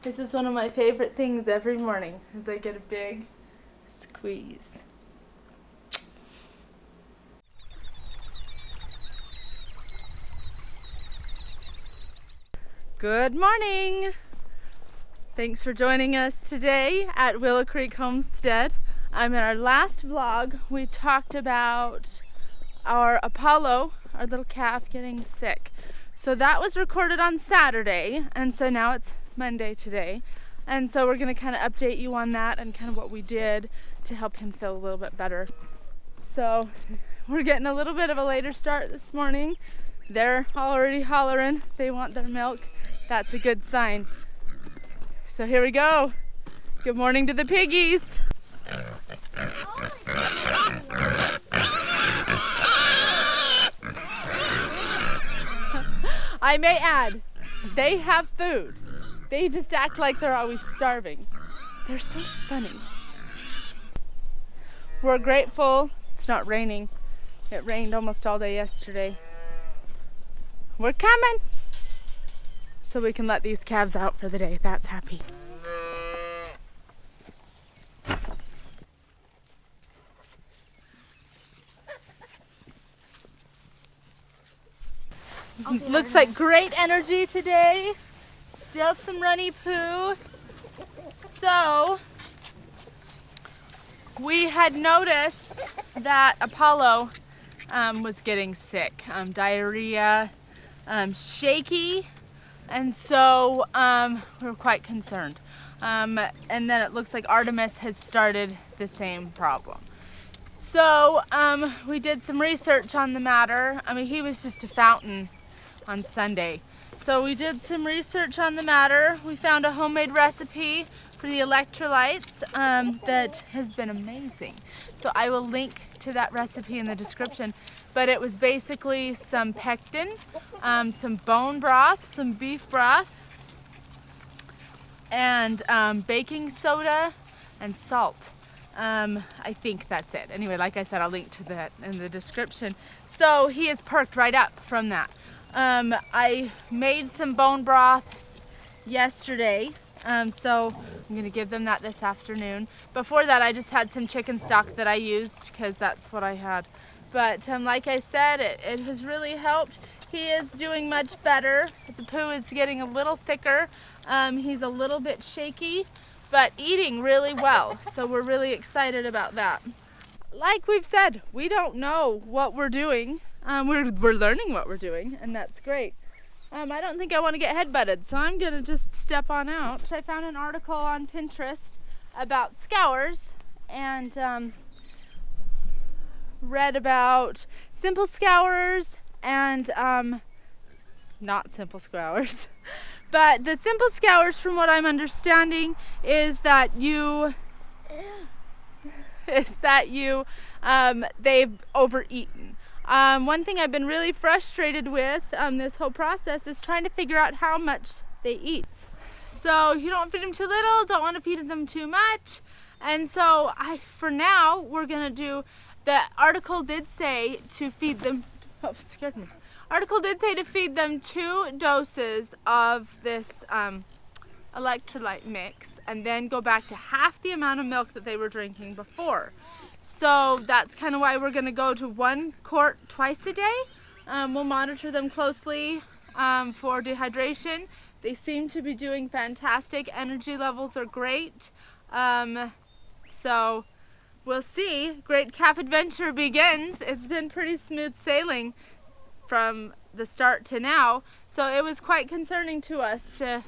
This is one of my favorite things every morning, is I get a big squeeze. Good morning! Thanks for joining us today at Willow Creek Homestead. In our last vlog, we talked about our Apollo, our little calf, getting sick. So that was recorded on Saturday, and so now it's Monday today. And so we're gonna kind of update you on that and kind of what we did to help him feel a little bit better. So we're getting a little bit of a later start this morning. They're already hollering, they want their milk. That's a good sign. So here we go. Good morning to the piggies. I may add, they have food. They just act like they're always starving. They're so funny. We're grateful it's not raining. It rained almost all day yesterday. We're coming. So we can let these calves out for the day. That's happy. Looks like great energy today. Still some runny poo. So we had noticed that Apollo was getting sick. Diarrhea, shaky, and so we were quite concerned. And then it looks like Artemis has started the same problem. So we did some research on the matter. He was just a fountain on Sunday. So we did some research on the matter. We found a homemade recipe for the electrolytes that has been amazing. So I will link to that recipe in the description. But it was basically some pectin, some bone broth, some beef broth, and baking soda and salt. I think that's it. Anyway, like I said, I'll link to that in the description. So he is perked right up from that. I made some bone broth yesterday, so I'm gonna give them that this afternoon. Before that, I just had some chicken stock that I used because that's what I had. But like I said, it has really helped. He is doing much better. The poo is getting a little thicker. He's a little bit shaky, but eating really well. So we're really excited about that. Like we've said, we don't know what we're doing. We're learning what we're doing, and that's great. I don't think I want to get headbutted, so I'm gonna just step on out. I found an article on Pinterest about scours, and read about simple scours and not simple scours. But the simple scours, from what I'm understanding, is that they've overeaten. One thing I've been really frustrated with this whole process is trying to figure out how much they eat. So you don't want to feed them too little, don't want to feed them too much. And so for now, we're gonna do, the article did say to feed them, oh, scared me. Article did say to feed them 2 doses of this electrolyte mix and then go back to half the amount of milk that they were drinking before. So that's kind of why we're going to go to 1 quart twice a day. We'll monitor them closely for dehydration. They seem to be doing fantastic. Energy levels are great. So we'll see. Great calf adventure begins. It's been pretty smooth sailing from the start to now. So it was quite concerning to us to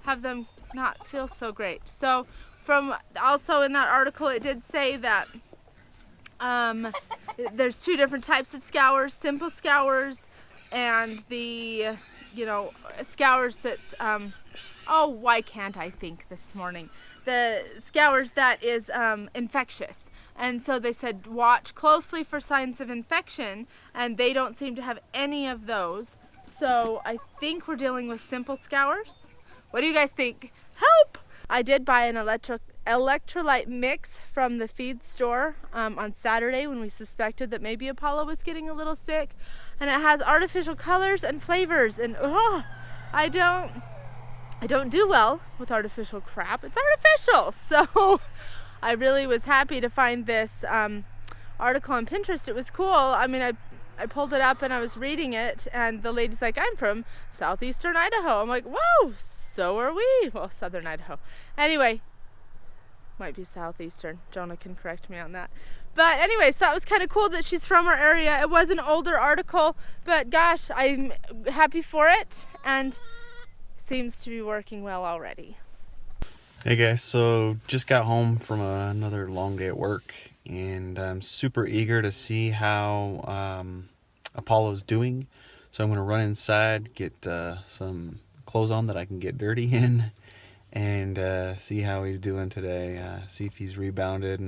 have them not feel so great. So also in that article, it did say that there's 2 different types of scours, simple scours and the, scours that's, oh, why can't I think this morning? The scours that is infectious. And so they said watch closely for signs of infection, and they don't seem to have any of those. So I think we're dealing with simple scours. What do you guys think? Help! I did buy an electrolyte mix from the feed store on Saturday when we suspected that maybe Apollo was getting a little sick, and it has artificial colors and flavors, and I don't I don't do well with artificial crap. It's artificial. So I really was happy to find this article on Pinterest. It was cool. I mean, I pulled it up and I was reading it, and the lady's like, I'm from southeastern Idaho. I'm like, whoa, so are we. Well, southern Idaho. Anyway, might be southeastern. Jonah can correct me on that. But anyways, that was kind of cool that she's from our area. It was an older article, but gosh, I'm happy for it, and seems to be working well already. Hey guys, so just got home from another long day at work, and I'm super eager to see how Apollo's doing. So I'm going to run inside, get some clothes on that I can get dirty in, and see how he's doing today. See if he's rebounded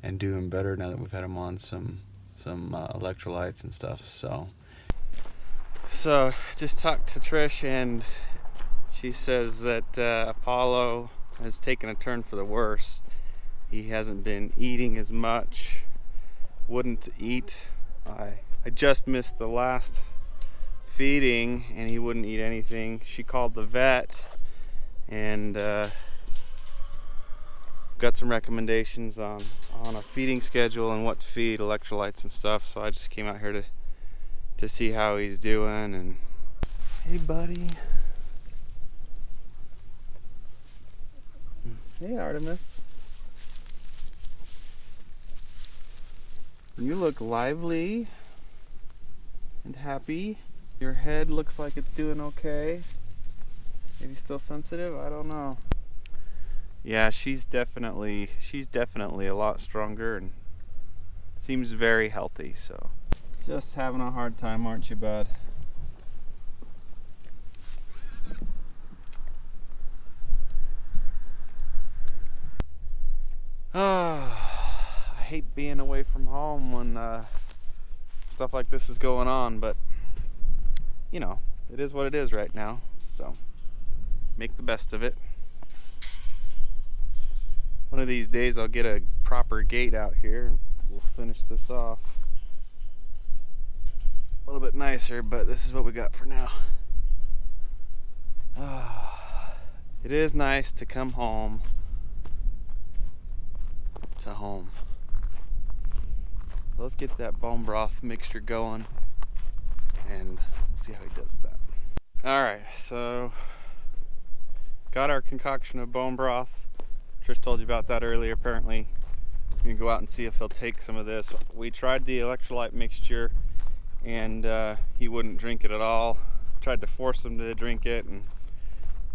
and doing better now that we've had him on some electrolytes and stuff. So just talked to Trish, and she says that Apollo has taken a turn for the worse. He hasn't been eating as much, wouldn't eat. I just missed the last feeding and he wouldn't eat anything. She called the vet and got some recommendations on a feeding schedule and what to feed, electrolytes and stuff. So I just came out here to see how he's doing. And hey buddy. Hey Artemis. You look lively and happy. Your head looks like it's doing okay. Maybe still sensitive, I don't know. Yeah, she's definitely a lot stronger and seems very healthy, so. Just having a hard time, aren't you, bud? I hate being away from home when stuff like this is going on, but you know, it is what it is right now, so make the best of it. One of these days I'll get a proper gate out here and we'll finish this off a little bit nicer, but this is what we got for now. It is nice to come home to home. So let's get that bone broth mixture going and see how he does with that. Alright, so got our concoction of bone broth. Trish told you about that earlier. Apparently we can go out and see if he'll take some of this. We tried the electrolyte mixture and he wouldn't drink it at all. Tried to force him to drink it, and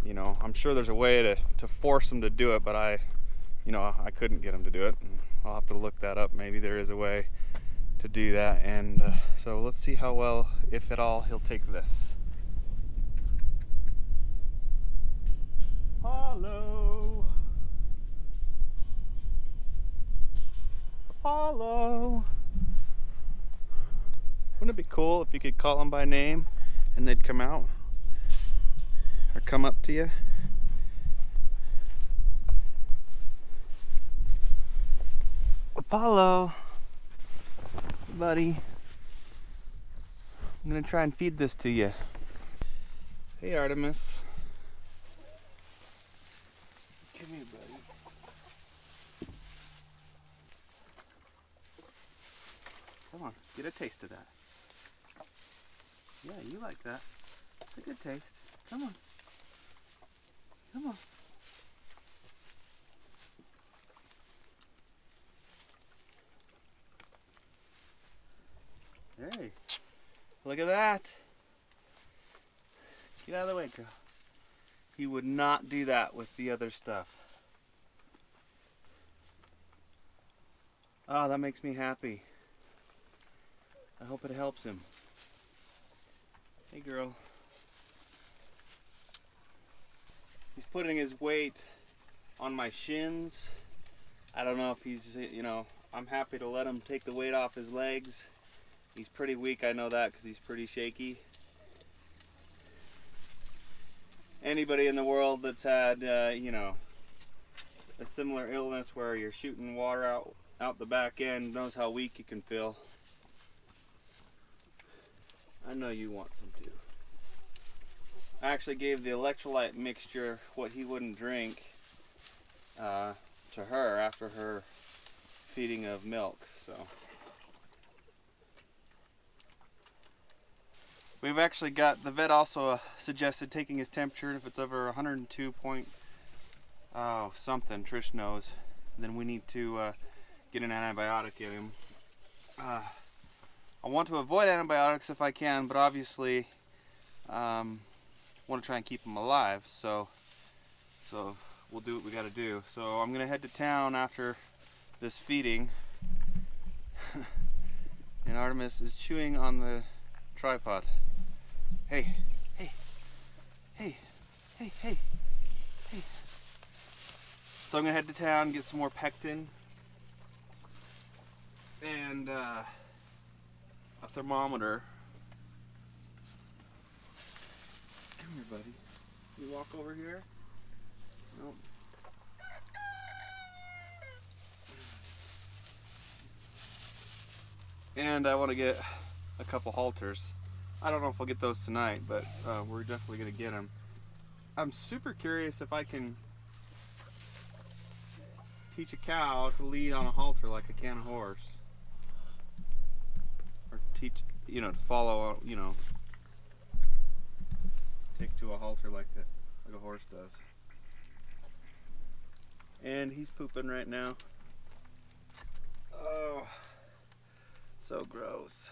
you know, I'm sure there's a way to force him to do it, but I couldn't get him to do it. I'll have to look that up. Maybe there is a way to do that. And so let's see how well, if at all, he'll take this. Apollo. Apollo. Wouldn't it be cool if you could call them by name and they'd come out or come up to you? Apollo, buddy, I'm gonna try and feed this to you. Hey Artemis. Come here, buddy. Come on, get a taste of that. Yeah, you like that. It's a good taste. Come on. Come on. Hey, look at that. Get out of the way, girl. He would not do that with the other stuff. Oh, that makes me happy. I hope it helps him. Hey, girl. He's putting his weight on my shins. I don't know if he's, I'm happy to let him take the weight off his legs. He's pretty weak, I know that, because he's pretty shaky. Anybody in the world that's had, a similar illness where you're shooting water out the back end knows how weak you can feel. I know you want some too. I actually gave the electrolyte mixture, what he wouldn't drink, to her after her feeding of milk. So we've actually got, the vet also suggested taking his temperature, and if it's over 102 point something, Trish knows, then we need to get an antibiotic in him. I want to avoid antibiotics if I can, but obviously want to try and keep him alive, so we'll do what we got to do. So I'm gonna head to town after this feeding. And Artemis is chewing on the tripod. Hey, hey, hey, hey, hey, hey. So I'm gonna head to town, get some more pectin and a thermometer. Come here, buddy. You walk over here? Nope. And I want to get a couple halters. I don't know if I'll get those tonight, but we're definitely going to get them. I'm super curious if I can teach a cow to lead on a halter like I can a horse. Or teach, to follow, take to a halter like a horse does. And he's pooping right now. Oh, so gross.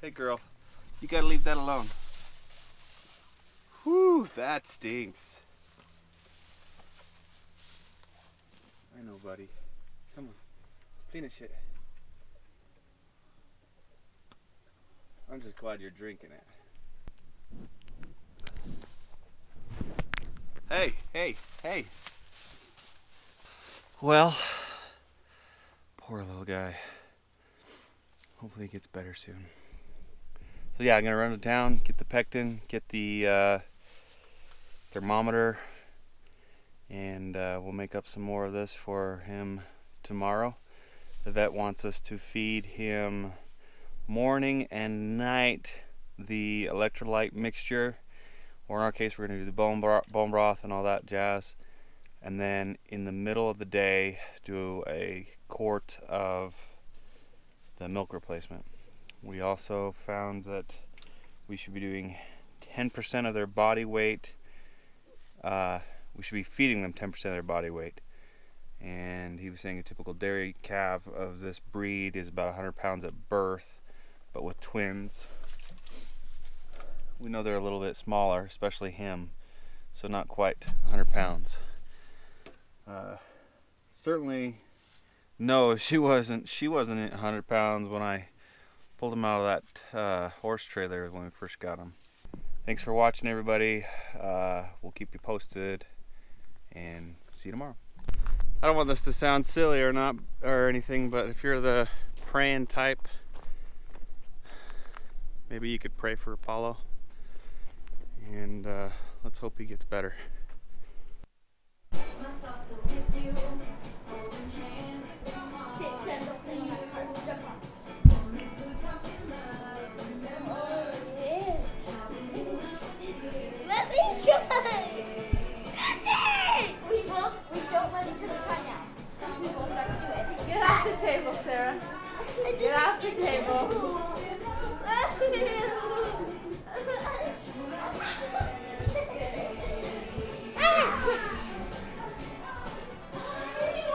Hey girl, you gotta leave that alone. Whew, that stinks. I know, buddy. Come on, finish it. I'm just glad you're drinking it. Hey, hey, hey. Well, poor little guy. Hopefully he gets better soon. So yeah, I'm gonna run to town, get the pectin, get the thermometer, and we'll make up some more of this for him tomorrow. The vet wants us to feed him morning and night the electrolyte mixture, or in our case we're gonna do the bone broth and all that jazz, and then in the middle of the day do a quart of the milk replacement. We also found that we should be doing 10% of their body weight. We should be feeding them 10% of their body weight. And he was saying a typical dairy calf of this breed is about 100 pounds at birth, but with twins, we know they're a little bit smaller, especially him, so not quite 100 pounds. Certainly, no, she wasn't 100 pounds when I pulled him out of that horse trailer when we first got him. Thanks for watching, everybody. We'll keep you posted, and see you tomorrow. I don't want this to sound silly or anything, but if you're the praying type, maybe you could pray for Apollo, and let's hope he gets better.